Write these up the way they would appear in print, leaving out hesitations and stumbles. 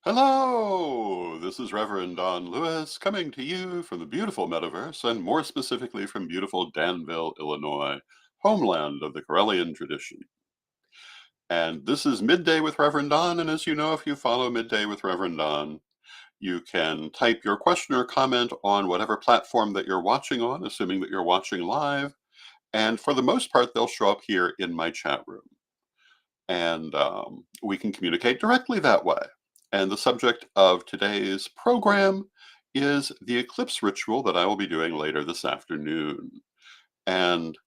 Hello, this is Reverend Don Lewis coming to you from the beautiful metaverse, and more specifically from beautiful Danville, Illinois, homeland of the Corellian tradition. And this is Midday with Reverend Don, and as you know, if you follow Midday with Reverend Don, you can type your question or comment on whatever platform that you're watching on, assuming that you're watching live, and for the most part, they'll show up here in my chat room. And we can communicate directly that way. And the subject of today's program is the eclipse ritual that I will be doing later this afternoon. And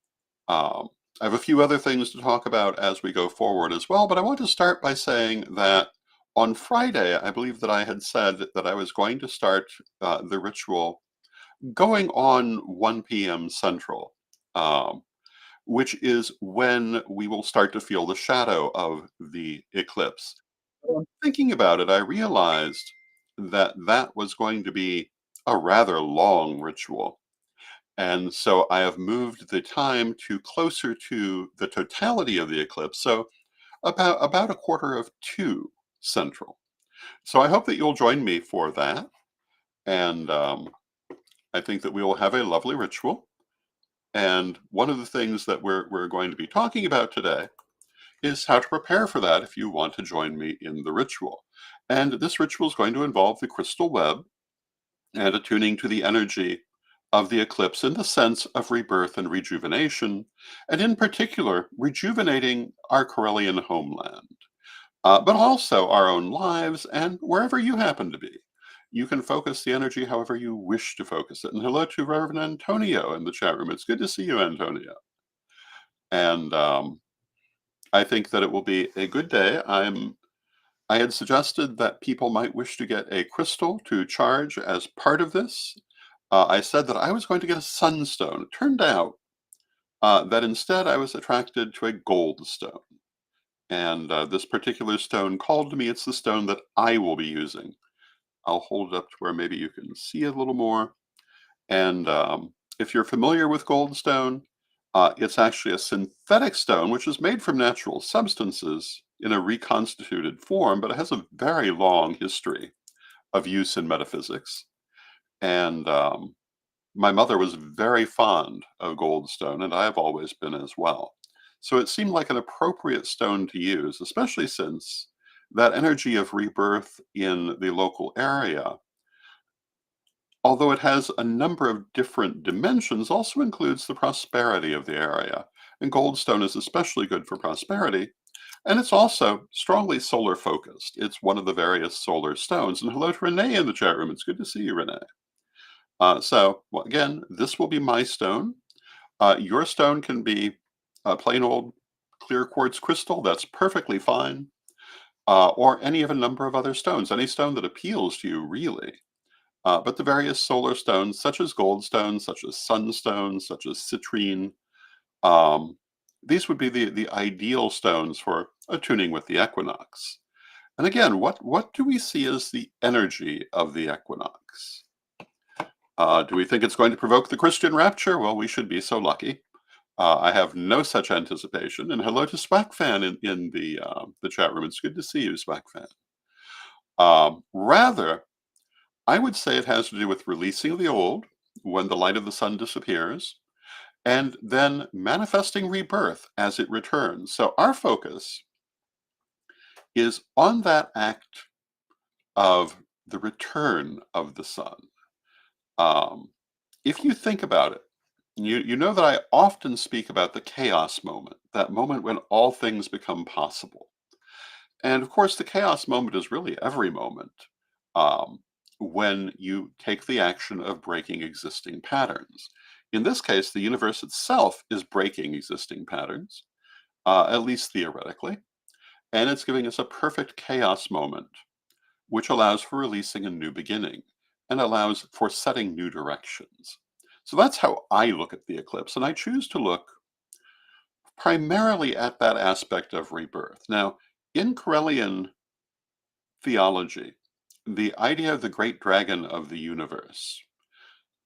um, I have a few other things to talk about as we go forward as well, but I want to start by saying that on Friday, I believe that I had said that I was going to start the ritual going on 1 p.m. Central. Um, which is when we will start to feel the shadow of the eclipse. Thinking about it, I realized that that was going to be a rather long ritual. And so I have moved the time to closer to the totality of the eclipse, so about a quarter of 2 Central. So I hope that you'll join me for that, and I think that we will have a lovely ritual. And one of the things that we're going to be talking about today is how to prepare for that if you want to join me in the ritual. And this ritual is going to involve the crystal web and attuning to the energy of the eclipse in the sense of rebirth and rejuvenation, and in particular, rejuvenating our Corellian homeland, but also our own lives and wherever you happen to be. You can focus the energy however you wish to focus it. And hello to Reverend Antonio in the chat room. It's good to see you, Antonio. And I think that it will be a good day. I had suggested that people might wish to get a crystal to charge as part of this. I said that I was going to get a sunstone. It turned out that instead I was attracted to a gold stone. And this particular stone called to me. It's the stone that I will be using. I'll hold it up to where maybe you can see it a little more. And if you're familiar with goldstone, it's actually a synthetic stone, which is made from natural substances in a reconstituted form, but it has a very long history of use in metaphysics. And my mother was very fond of goldstone, and I have always been as well. So it seemed like an appropriate stone to use, especially since that energy of rebirth in the local area, although it has a number of different dimensions, also includes the prosperity of the area. And goldstone is especially good for prosperity. And it's also strongly solar focused. It's one of the various solar stones. And hello to Renee in the chat room. It's good to see you, Renee. Well, again, this will be my stone. Your stone can be a plain old clear quartz crystal. That's perfectly fine. Or any of a number of other stones, any stone that appeals to you, really. But the various solar stones, such as goldstone, such as sunstone, such as citrine, um, these would be the ideal stones for attuning with the equinox. And again, what do we see as the energy of the equinox? Do we think it's going to provoke the Christian rapture? Well, we should be so lucky. I have no such anticipation. And hello to Swackfan in the chat room. It's good to see you, Swackfan. Rather, I would say it has to do with releasing the old when the light of the sun disappears, and then manifesting rebirth as it returns. So our focus is on that act of the return of the sun. Um, if you think about it, you know that I often speak about the chaos moment, that moment when all things become possible. And of course, the chaos moment is really every moment um, when you take the action of breaking existing patterns. In this case, the universe itself is breaking existing patterns, at least theoretically, and it's giving us a perfect chaos moment, which allows for releasing a new beginning and allows for setting new directions. So that's how I look at the eclipse, and I choose to look primarily at that aspect of rebirth. Now, in Corellian theology, the idea of the great dragon of the universe,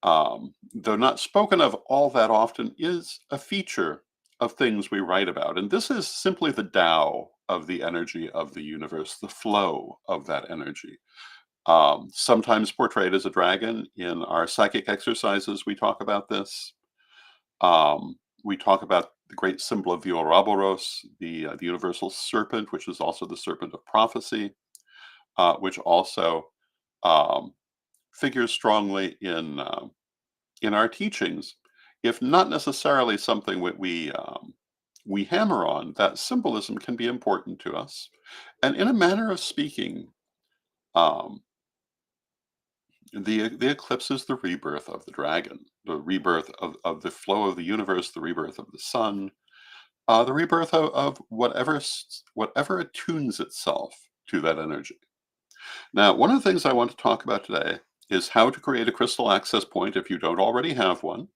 though not spoken of all that often, is a feature of things we write about. And this is simply the Tao of the energy of the universe, the flow of that energy. Sometimes portrayed as a dragon. In our psychic exercises, we talk about this. We talk about the great symbol of the Ouroboros, the universal serpent, which is also the serpent of prophecy, which also um, figures strongly in our teachings, if not necessarily something that we hammer on. That symbolism can be important to us. And in a manner of speaking, um, the eclipse is the rebirth of the dragon, the rebirth of the flow of the universe, the rebirth of the sun, the rebirth of whatever attunes itself to that energy. Now, one of the things I want to talk about today is how to create a crystal access point if you don't already have one.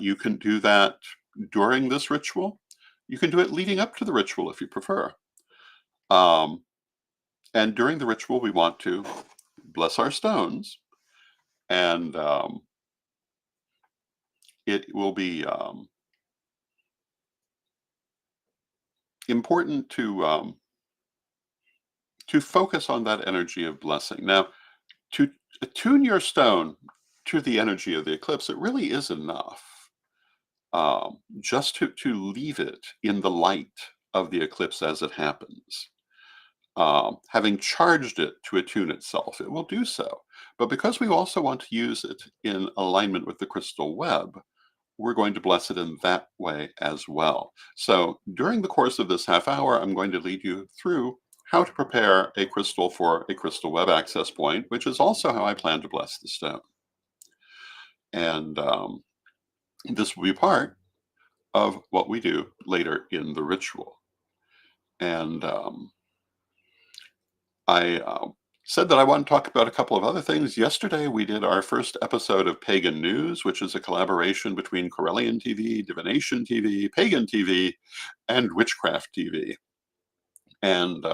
You can do that during this ritual. You can do it leading up to the ritual if you prefer. Um, and during the ritual, we want to bless our stones, and it will be important to focus on that energy of blessing. Now, to attune your stone to the energy of the eclipse, it really is enough just to leave it in the light of the eclipse as it happens. Having charged it to attune itself, it will do so. But because we also want to use it in alignment with the crystal web, we're going to bless it in that way as well. So during the course of this half hour, I'm going to lead you through how to prepare a crystal for a crystal web access point, which is also how I plan to bless the stone. And this will be part of what we do later in the ritual. And I said that I want to talk about a couple of other things. Yesterday, we did our first episode of Pagan News, which is a collaboration between Corellian TV, Divination TV, Pagan TV, and Witchcraft TV. And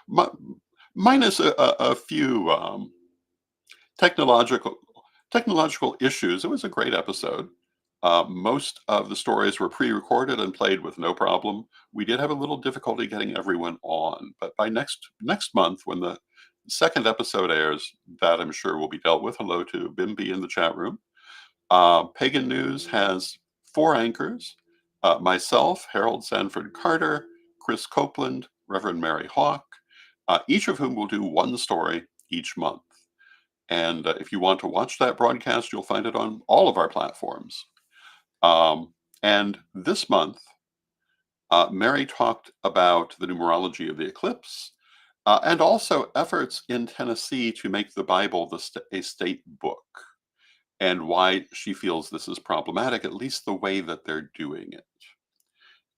mi- minus a few technological technological issues, it was a great episode. Most of the stories were pre-recorded and played with no problem. We did have a little difficulty getting everyone on, but by next month, when the second episode airs, that I'm sure will be dealt with. Hello to Bimby in the chat room. Pagan News has four anchors: myself, Harold Sanford Carter, Chris Copeland, Reverend Mary Hawk, each of whom will do one story each month. And if you want to watch that broadcast, you'll find it on all of our platforms. Um, and this month, Mary talked about the numerology of the eclipse and also efforts in Tennessee to make the Bible a state book, and why she feels this is problematic, at least the way that they're doing it.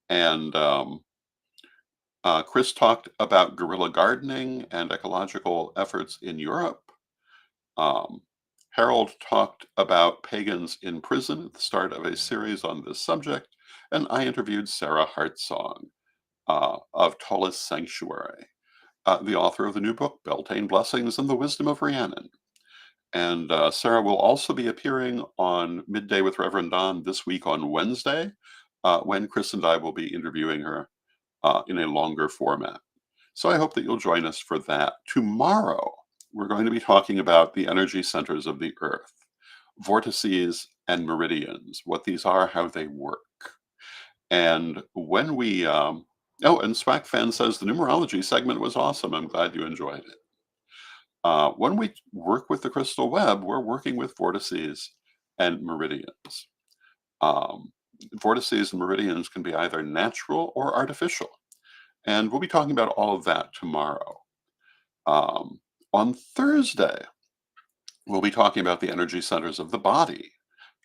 And Chris talked about guerrilla gardening and ecological efforts in Europe. Um, Harold talked about pagans in prison at the start of a series on this subject, and I interviewed Sarah Hartsong of Tullus Sanctuary, the author of the new book, Beltane Blessings and the Wisdom of Rhiannon. And Sarah will also be appearing on Midday with Reverend Don this week on Wednesday, when Chris and I will be interviewing her in a longer format. So I hope that you'll join us for that. Tomorrow, we're going to be talking about the energy centers of the Earth, vortices and meridians, what these are, how they work. And when we, oh, and Swack Fan says the numerology segment was awesome. I'm glad you enjoyed it. When we work with the crystal web, we're working with vortices and meridians. Um, Vortices and meridians can be either natural or artificial. And we'll be talking about all of that tomorrow. On Thursday, we'll be talking about the energy centers of the body,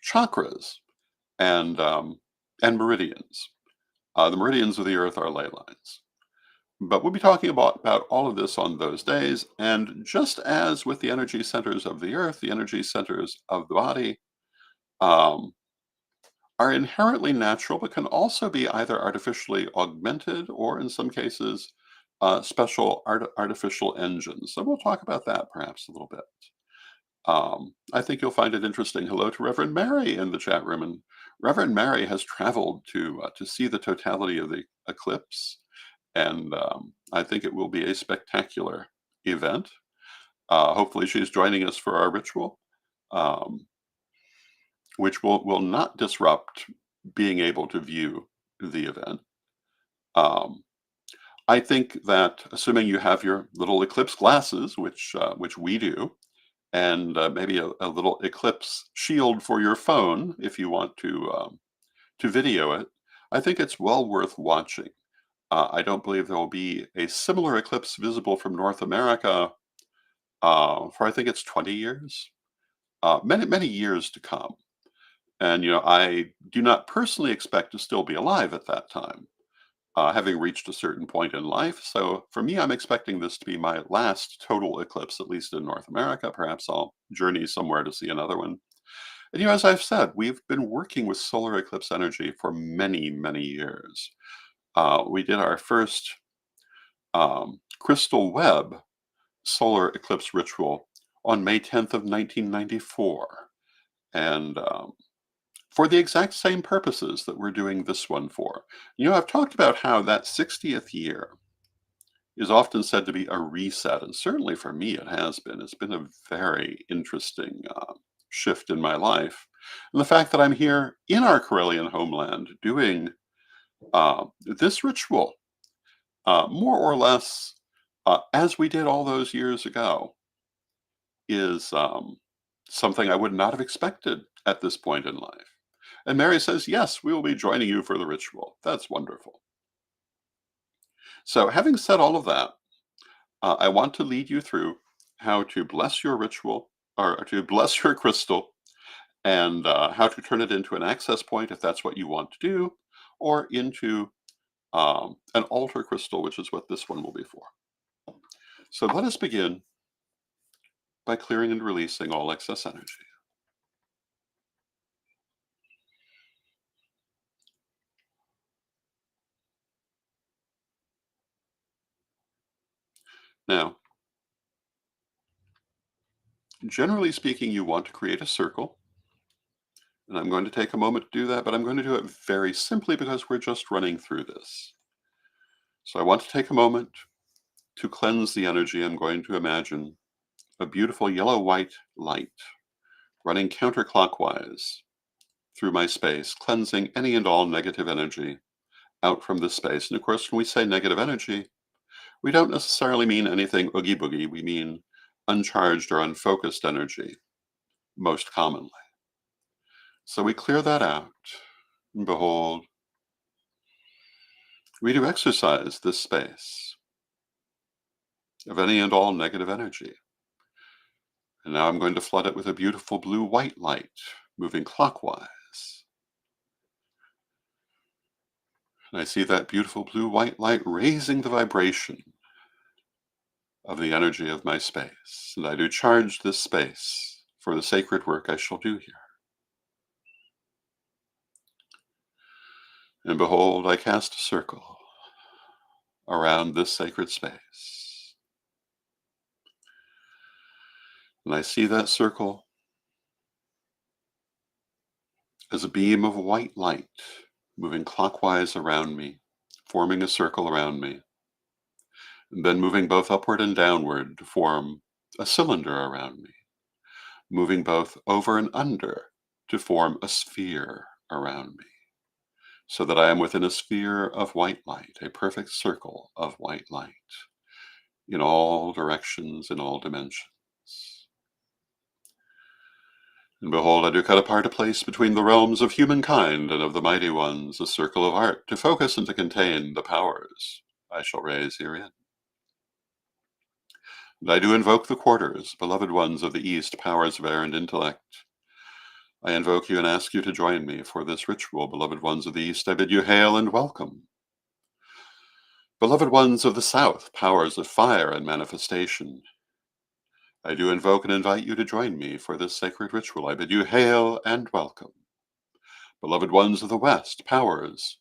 chakras, and meridians. The meridians of the earth are ley lines. But we'll be talking about all of this on those days. And just as with the energy centers of the earth, the energy centers of the body um, are inherently natural, but can also be either artificially augmented or, in some cases, special artificial engines. So we'll talk about that perhaps a little bit. I think you'll find it interesting. Hello to Reverend Mary in the chat room, and Reverend Mary has traveled to see the totality of the eclipse, and I think it will be a spectacular event. Hopefully, she's joining us for our ritual, um, which will not disrupt being able to view the event. Um, I think that assuming you have your little eclipse glasses, which we do, and maybe a little eclipse shield for your phone if you want to video it, I think it's well worth watching. I don't believe there will be a similar eclipse visible from North America for I think it's 20 years, many years to come. And I do not personally expect to still be alive at that time, having reached a certain point in life. So for me, I'm expecting this to be my last total eclipse, at least in North America. Perhaps I'll journey somewhere to see another one. And as I've said, we've been working with solar eclipse energy for many years. We did our first crystal web solar eclipse ritual on May 10th of 1994. And for the exact same purposes that we're doing this one for. I've talked about how that 60th year is often said to be a reset, and certainly for me it has been. It's been a very interesting shift in my life. And the fact that I'm here in our Corellian homeland doing this ritual, more or less as we did all those years ago, is something I would not have expected at this point in life. And Mary says, yes, we will be joining you for the ritual. That's wonderful. So, having said all of that, I want to lead you through how to bless your ritual or to bless your crystal and how to turn it into an access point if that's what you want to do, or into an altar crystal, which is what this one will be for. So, let us begin by clearing and releasing all excess energy. Now, generally speaking, you want to create a circle. And I'm going to take a moment to do that, but I'm going to do it very simply because we're just running through this. So I want to take a moment to cleanse the energy. I'm going to imagine a beautiful yellow-white light running counterclockwise through my space, cleansing any and all negative energy out from this space. And of course, when we say negative energy, we don't necessarily mean anything oogie boogie. We mean uncharged or unfocused energy, most commonly. So we clear that out, and behold, we do exercise this space of any and all negative energy. And now I'm going to flood it with a beautiful blue-white light moving clockwise. And I see that beautiful blue-white light raising the vibration of the energy of my space. And I do charge this space for the sacred work I shall do here. And behold, I cast a circle around this sacred space. And I see that circle as a beam of white light moving clockwise around me, forming a circle around me, and then moving both upward and downward to form a cylinder around me, moving both over and under to form a sphere around me, so that I am within a sphere of white light, a perfect circle of white light, in all directions, in all dimensions. And behold, I do cut apart a place between the realms of humankind and of the mighty ones, a circle of art, to focus and to contain the powers I shall raise herein. And I do invoke the quarters, beloved ones of the East, powers of air and intellect. I invoke you and ask you to join me for this ritual, beloved ones of the East. I bid you hail and welcome. Beloved ones of the South, powers of fire and manifestation. I do invoke and invite you to join me for this sacred ritual. I bid you hail and welcome. Beloved ones of the West, powers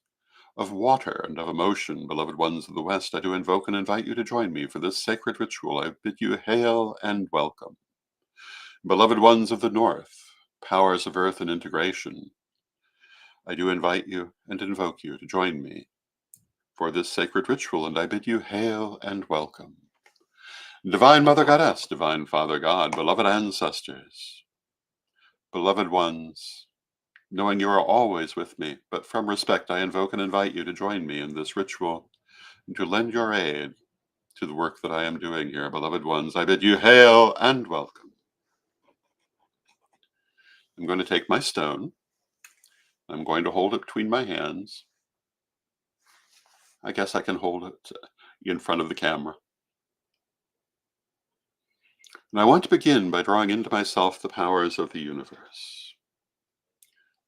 of water and of emotion, beloved ones of the West, I do invoke and invite you to join me for this sacred ritual. I bid you hail and welcome. Beloved ones of the North, powers of earth and integration, I do invite you and invoke you to join me for this sacred ritual, and I bid you hail and welcome. Divine Mother Goddess, Divine Father God, beloved ancestors, beloved ones, knowing you are always with me, but from respect I invoke and invite you to join me in this ritual and to lend your aid to the work that I am doing here. Beloved ones, I bid you hail and welcome. I'm going to take my stone. I'm going to hold it between my hands. I guess I can hold it in front of the camera. And I want to begin by drawing into myself the powers of the universe.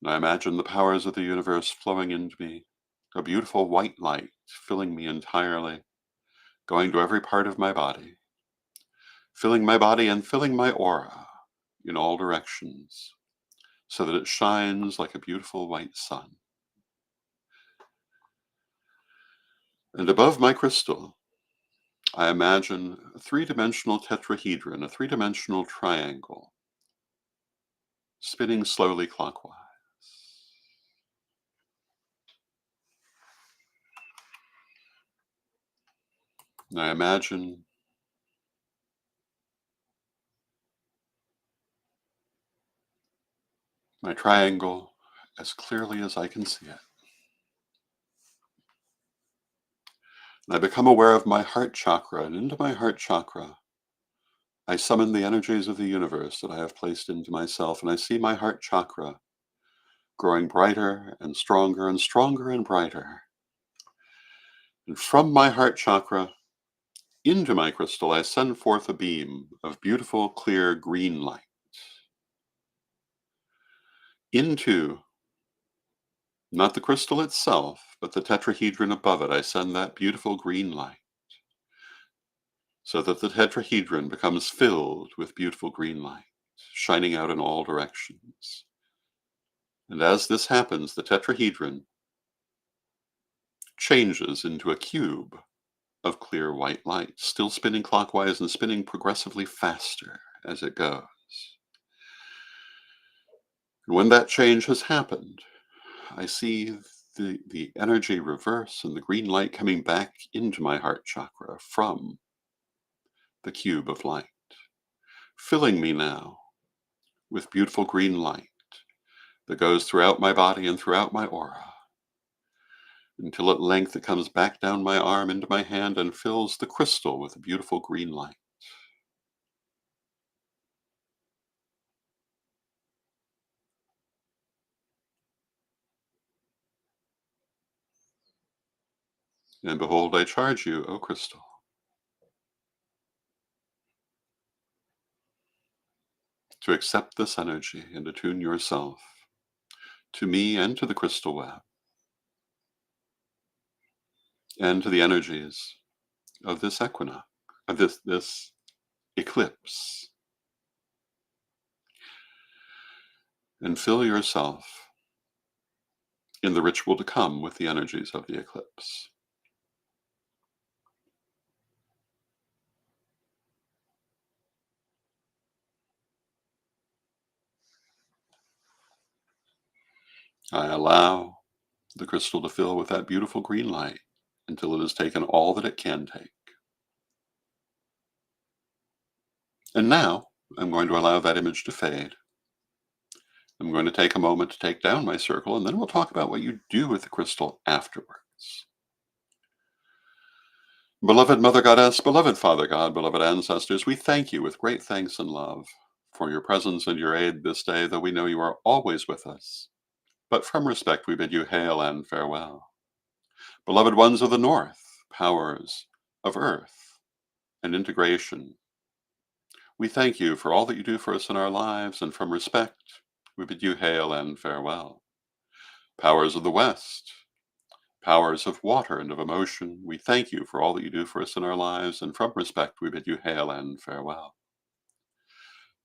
And I imagine the powers of the universe flowing into me, a beautiful white light filling me entirely, going to every part of my body, filling my body and filling my aura in all directions, so that it shines like a beautiful white sun. And above my crystal, I imagine a three-dimensional tetrahedron, a three-dimensional triangle, spinning slowly clockwise. And I imagine my triangle as clearly as I can see it. And I become aware of my heart chakra, and into my heart chakra, I summon the energies of the universe that I have placed into myself, and I see my heart chakra growing brighter and stronger and stronger and brighter. And from my heart chakra into my crystal, I send forth a beam of beautiful, clear green light. Into, not the crystal itself, but the tetrahedron above it, I send that beautiful green light, so that the tetrahedron becomes filled with beautiful green light, shining out in all directions. And as this happens, the tetrahedron changes into a cube of clear white light, still spinning clockwise and spinning progressively faster as it goes. And when that change has happened, I see the energy reverse and the green light coming back into my heart chakra from the cube of light, filling me now with beautiful green light that goes throughout my body and throughout my aura, until at length it comes back down my arm into my hand and fills the crystal with a beautiful green light. And behold, I charge you, O crystal, to accept this energy and attune yourself to me and to the crystal web and to the energies of this equinox, of this eclipse, and fill yourself in the ritual to come with the energies of the eclipse. I allow the crystal to fill with that beautiful green light until it has taken all that it can take. And now I'm going to allow that image to fade. I'm going to take a moment to take down my circle, and then we'll talk about what you do with the crystal afterwards. Beloved Mother Goddess, beloved Father God, beloved ancestors, we thank you with great thanks and love for your presence and your aid this day, though we know you are always with us. But from respect, we bid you hail and farewell. Beloved ones of the North, powers of earth and integration, we thank you for all that you do for us in our lives, and from respect, we bid you hail and farewell. Powers of the West, powers of water and of emotion, we thank you for all that you do for us in our lives, and from respect, we bid you hail and farewell.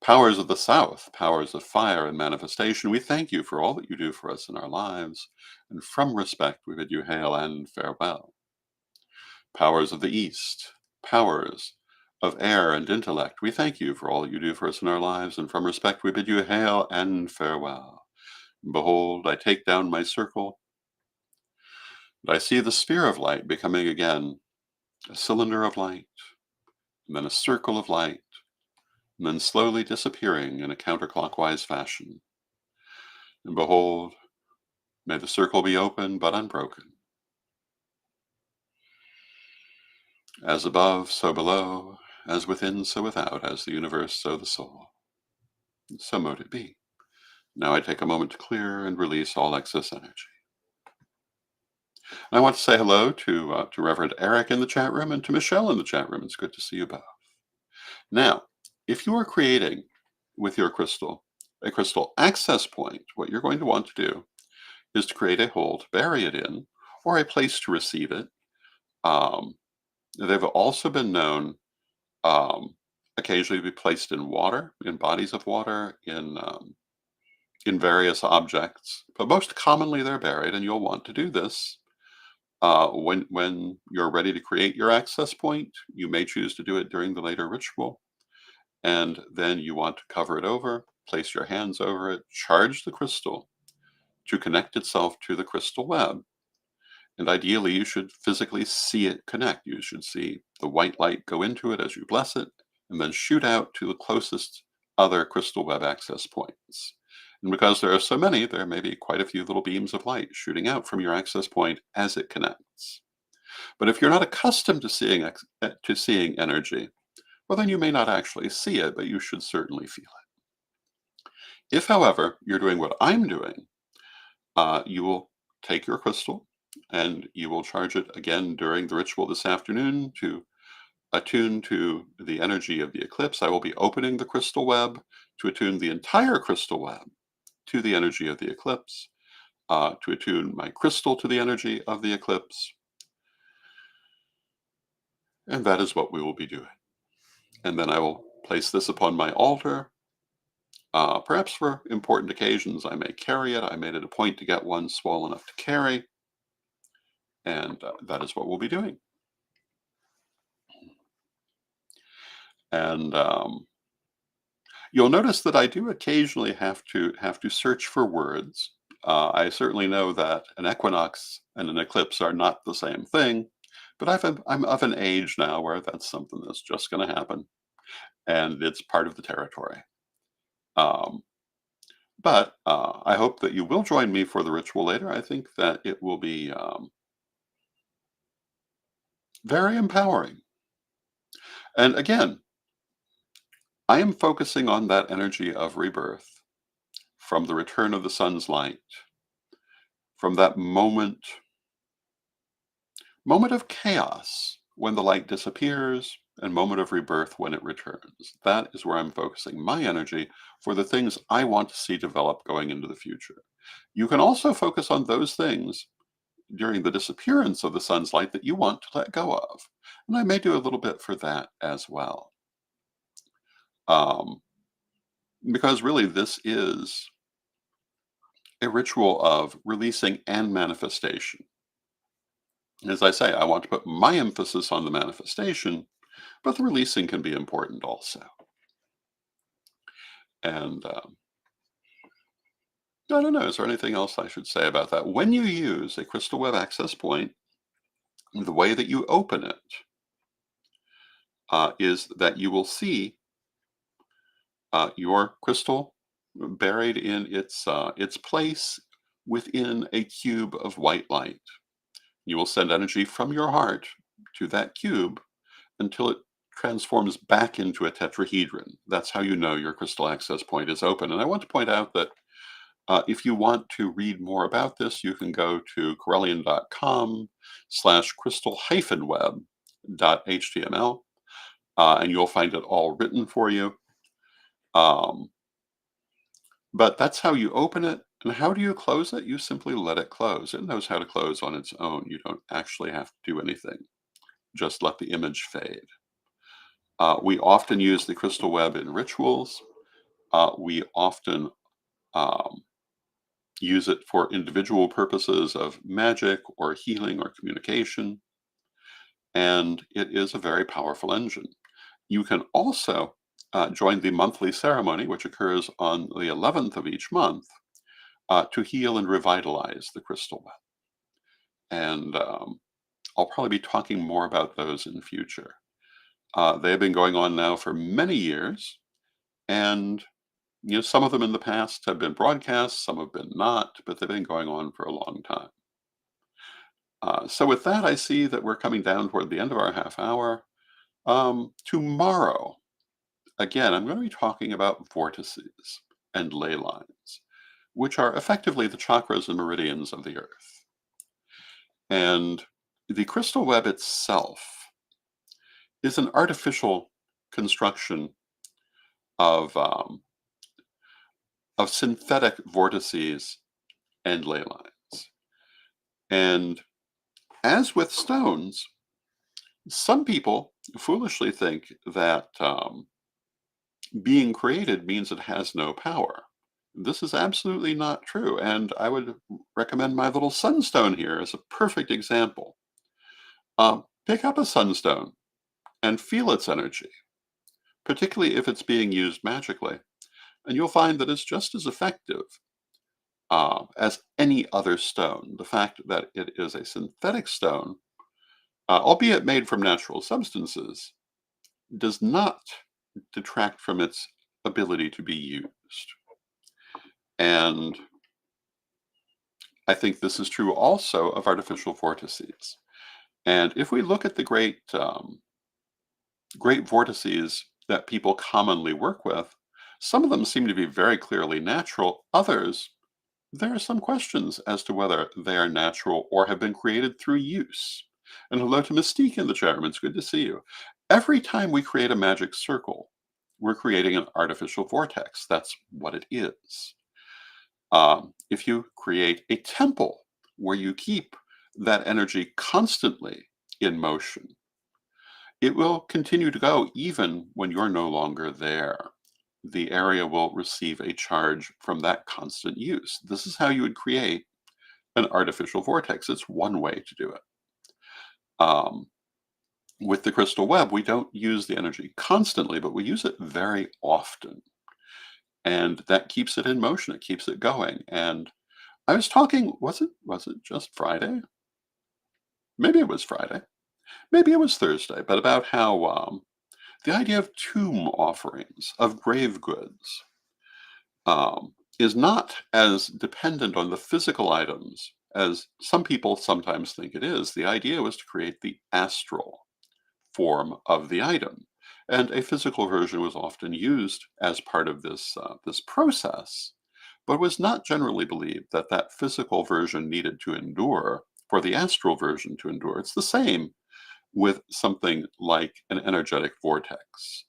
Powers of the South, powers of fire and manifestation, we thank you for all that you do for us in our lives, and from respect, we bid you hail and farewell. Powers of the East, powers of air and intellect, we thank you for all that you do for us in our lives, and from respect we bid you hail and farewell. Behold, I take down my circle, and I see the sphere of light becoming again a cylinder of light, and then a circle of light, and then slowly disappearing in a counterclockwise fashion. And behold, may the circle be open but unbroken. As above, so below, as within, so without, as the universe, so the soul. So mote it be. Now I take a moment to clear and release all excess energy. And I want to say hello to Reverend Eric in the chat room and to Michelle in the chat room. It's good to see you both. Now, if you are creating with your crystal a crystal access point, what you're going to want to do is to create a hole to bury it in or a place to receive it. Um, they've also been known um, occasionally to be placed in water, in bodies of water, in various objects, but most commonly they're buried, and you'll want to do this when you're ready to create your access point. You may choose to do it during the later ritual, and then you want to cover it over, place your hands over it, charge the crystal to connect itself to the crystal web. And ideally, you should physically see it connect. You should see the white light go into it as you bless it, and then shoot out to the closest other crystal web access points. And because there are so many, there may be quite a few little beams of light shooting out from your access point as it connects. But if you're not accustomed to seeing energy, well, then you may not actually see it, but you should certainly feel it. If, however, you're doing what I'm doing, you will take your crystal and you will charge it again during the ritual this afternoon to attune to the energy of the eclipse. I will be opening the crystal web to attune the entire crystal web to the energy of the eclipse, to attune my crystal to the energy of the eclipse. And that is what we will be doing. And then I will place this upon my altar. Perhaps for important occasions, I may carry it. I made it a point to get one small enough to carry. And that is what we'll be doing. And you'll notice that I do occasionally have to search for words. I certainly know that an equinox and an eclipse are not the same thing, but I'm of an age now where that's something that's just going to happen, and it's part of the territory. Um, but I hope that you will join me for the ritual later. I think that it will be very empowering. And again, I am focusing on that energy of rebirth from the return of the sun's light, from that moment of chaos when the light disappears, and moment of rebirth when it returns. That is where I'm focusing my energy for the things I want to see develop going into the future. You can also focus on those things during the disappearance of the sun's light that you want to let go of. And I may do a little bit for that as well. Um, because really, this is a ritual of releasing and manifestation. As I say, I want to put my emphasis on the manifestation, but the releasing can be important also. And I don't know, is there anything else I should say about that? When you use a crystal web access point, the way that you open it is that you will see your crystal buried in its place within a cube of white light. You will send energy from your heart to that cube until it transforms back into a tetrahedron. That's how you know your crystal access point is open. And I want to point out that if you want to read more about this, you can go to correllian.com/crystal-web.html, and you'll find it all written for you. Um, but that's how you open it. And how do you close it? You simply let it close. It knows how to close on its own. You don't actually have to do anything. Just let the image fade. We often use the crystal web in rituals. We often um, use it for individual purposes of magic or healing or communication. And it is a very powerful engine. You can also join the monthly ceremony, which occurs on the 11th of each month, to heal and revitalize the crystal web. And I'll probably be talking more about those in future. They have been going on now for many years, and some of them in the past have been broadcast, some have been not, but they've been going on for a long time. So with that, I see that we're coming down toward the end of our half hour. Tomorrow, again, I'm going to be talking about vortices and ley lines, which are effectively the chakras and meridians of the earth. And the crystal web itself is an artificial construction of synthetic vortices and ley lines. And as with stones, some people foolishly think that being created means it has no power. This is absolutely not true, and I would recommend my little sunstone here as a perfect example. Pick up a sunstone and feel its energy, particularly if it's being used magically, and you'll find that it's just as effective as any other stone. The fact that it is a synthetic stone, albeit made from natural substances, does not detract from its ability to be used. And I think this is true also of artificial vortices. And if we look at the great vortices that people commonly work with, some of them seem to be very clearly natural. Others, there are some questions as to whether they are natural or have been created through use. And hello to Mystique in the chat room. It's good to see you. Every time we create a magic circle, we're creating an artificial vortex. That's what it is. If you create a temple where you keep that energy constantly in motion, it will continue to go even when you're no longer there. The area will receive a charge from that constant use. This is how you would create an artificial vortex. It's one way to do it. With the crystal web, we don't use the energy constantly, but we use it very often. And that keeps it in motion. It keeps it going. And I was talking, was it just Friday? Maybe it was Friday. Maybe it was Thursday, but about how the idea of tomb offerings, of grave goods, is not as dependent on the physical items as some people sometimes think it is. The idea was to create the astral form of the item, and a physical version was often used as part of this process, but was not generally believed that that physical version needed to endure for the astral version to endure. It's the same with something like an energetic vortex.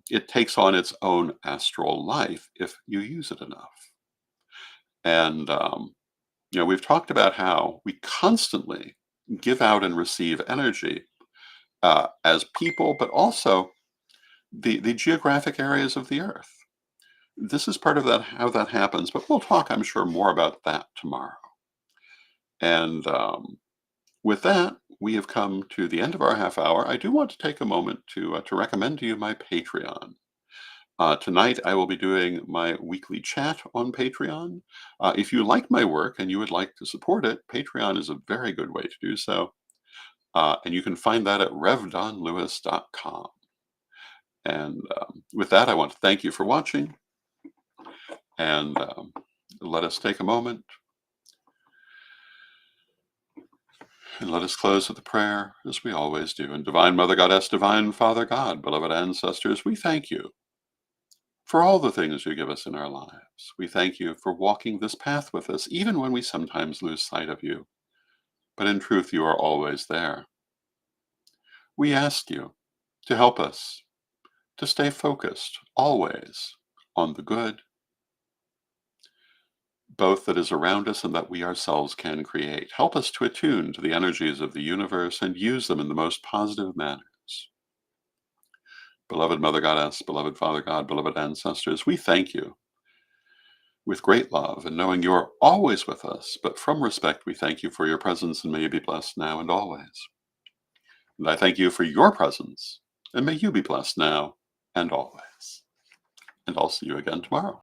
It takes on its own astral life if you use it enough. And we've talked about how we constantly give out and receive energy as people, but also the geographic areas of the earth. This is part of that, how that happens, but we'll talk, I'm sure, more about that tomorrow. And with that, we have come to the end of our half hour. I do want to take a moment to recommend to you my Patreon. Tonight, I will be doing my weekly chat on Patreon. If you like my work and you would like to support it, Patreon is a very good way to do so. And you can find that at revdonlewis.com. And with that, I want to thank you for watching. And let us take a moment. And let us close with a prayer, as we always do. And Divine Mother Goddess, Divine Father God, beloved ancestors, we thank you for all the things you give us in our lives. We thank you for walking this path with us, even when we sometimes lose sight of you. But in truth, you are always there. We ask you to help us to stay focused always on the good, both that is around us and that we ourselves can create. Help us to attune to the energies of the universe and use them in the most positive manners. Beloved Mother Goddess, beloved Father God, beloved ancestors, we thank you with great love and knowing you are always with us, but from respect, we thank you for your presence and may you be blessed now and always. And I thank you for your presence and may you be blessed now and always. And I'll see you again tomorrow.